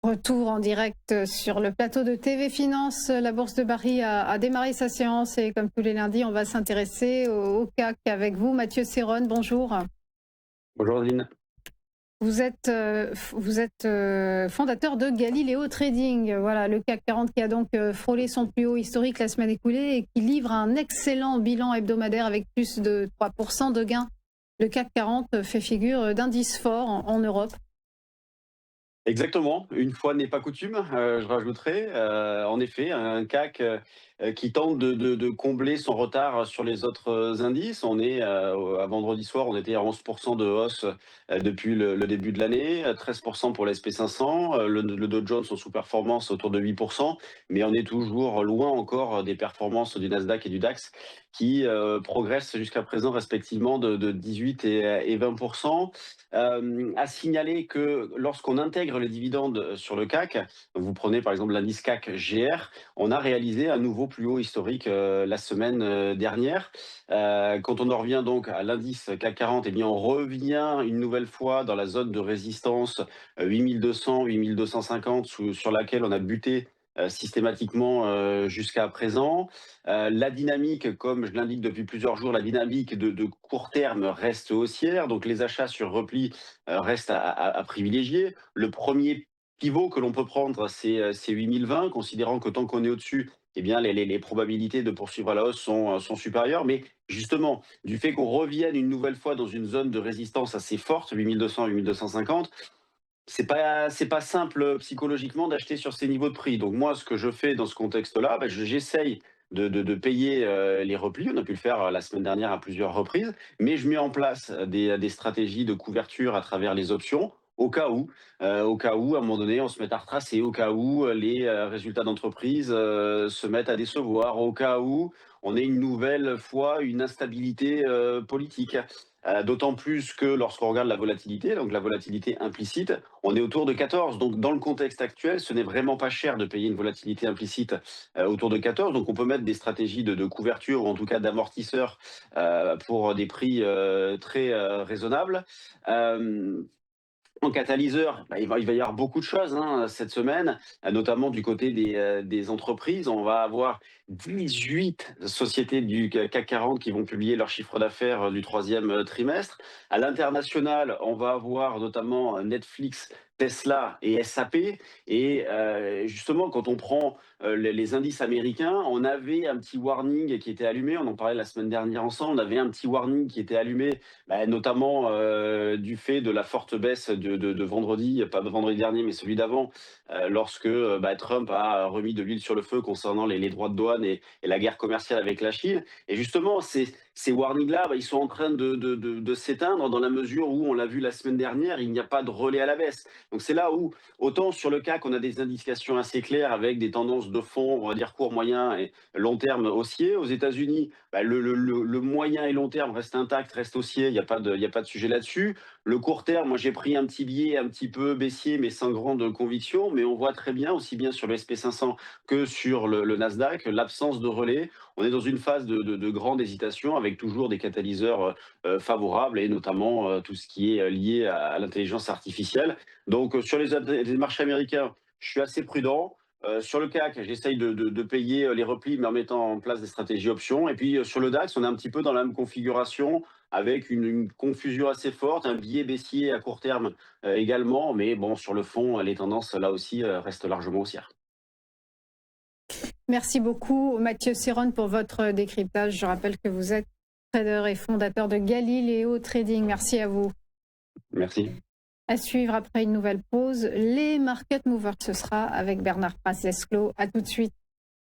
Retour en direct sur le plateau de TV Finance. La Bourse de Paris a démarré sa séance et comme tous les lundis, on va s'intéresser au CAC avec vous. Mathieu Serron, bonjour. Bonjour Adeline. Vous êtes fondateur de Galileo Trading. Voilà, le CAC 40 qui a donc frôlé son plus haut historique la semaine écoulée et qui livre un excellent bilan hebdomadaire avec plus de 3% de gains. Le CAC 40 fait figure d'indice fort en Europe. Exactement, une fois n'est pas coutume, je rajouterais. En effet, un CAC qui tente de combler son retard sur les autres indices. On est, à vendredi soir, on était à 11% de hausse depuis le début de l'année, 13% pour l'SP500, le Dow Jones en sous-performance autour de 8%, mais on est toujours loin encore des performances du Nasdaq et du DAX qui progressent jusqu'à présent respectivement de 18 et 20%. À signaler que lorsqu'on intègre les dividendes sur le CAC, vous prenez par exemple l'indice CAC GR, on a réalisé un nouveau plus haut historique la semaine dernière. Quand on en revient donc à l'indice CAC 40, eh bien on revient une nouvelle fois dans la zone de résistance 8200, 8250 sur laquelle on a buté systématiquement jusqu'à présent. La dynamique, comme je l'indique depuis plusieurs jours, la dynamique de court terme reste haussière, donc les achats sur repli restent à privilégier. Le premier pivot que l'on peut prendre, c'est 8020, considérant que tant qu'on est au-dessus, eh bien, les probabilités de poursuivre à la hausse sont supérieures. Mais justement, du fait qu'on revienne une nouvelle fois dans une zone de résistance assez forte, 8200, 8250, c'est pas simple psychologiquement d'acheter sur ces niveaux de prix. Donc moi, ce que je fais dans ce contexte-là, j'essaye de payer les replis. On a pu le faire la semaine dernière à plusieurs reprises, mais je mets en place des stratégies de couverture à travers les options. Au cas où, à un moment donné, on se met à retracer, au cas où les résultats d'entreprise se mettent à décevoir, au cas où on ait une nouvelle fois une instabilité politique. D'autant plus que lorsqu'on regarde la volatilité, donc la volatilité implicite, on est autour de 14. Donc dans le contexte actuel, ce n'est vraiment pas cher de payer une volatilité implicite autour de 14. Donc on peut mettre des stratégies de couverture ou en tout cas d'amortisseur pour des prix très raisonnables. Euh, En catalyseur, il va y avoir beaucoup de choses cette semaine, notamment du côté des entreprises. On va avoir 18 sociétés du CAC 40 qui vont publier leur chiffre d'affaires du troisième trimestre. À l'international, on va avoir notamment Netflix, Tesla et SAP. Et justement, quand on prend les indices américains, on avait un petit warning qui était allumé. On en parlait la semaine dernière ensemble. On avait un petit warning qui était allumé, notamment du fait de la forte baisse de vendredi, pas de vendredi dernier, mais celui d'avant, lorsque Trump a remis de l'huile sur le feu concernant les droits de douane et la guerre commerciale avec la Chine. Et justement, ces warnings-là, ils sont en train de s'éteindre dans la mesure où, on l'a vu la semaine dernière, il n'y a pas de relais à la baisse. Donc c'est là où, autant sur le CAC, on a des indications assez claires avec des tendances de fond, on va dire court, moyen et long terme haussier. Aux États-Unis, le moyen et long terme reste intact, reste haussier, il n'y a pas de sujet là-dessus. Le court terme, moi j'ai pris un petit biais un petit peu baissier, mais sans grande conviction, mais on voit très bien, aussi bien sur le SP500 que sur le Nasdaq, l'absence de relais. On est dans une phase de grande hésitation avec toujours des catalyseurs favorables et notamment tout ce qui est lié à l'intelligence artificielle. Donc sur les marchés américains, je suis assez prudent. Sur le CAC, j'essaye de payer les replis, mais en mettant en place des stratégies options. Et puis sur le DAX, on est un petit peu dans la même configuration, avec une confusion assez forte, un biais baissier à court terme également. Mais bon, sur le fond, les tendances, là aussi, restent largement haussières. Merci beaucoup Mathieu Serron pour votre décryptage. Je rappelle que vous êtes trader et fondateur de Galileo Trading. Merci à vous. Merci. À suivre après une nouvelle pause, les market movers, ce sera avec Bernard Prince-Lesclos. À tout de suite.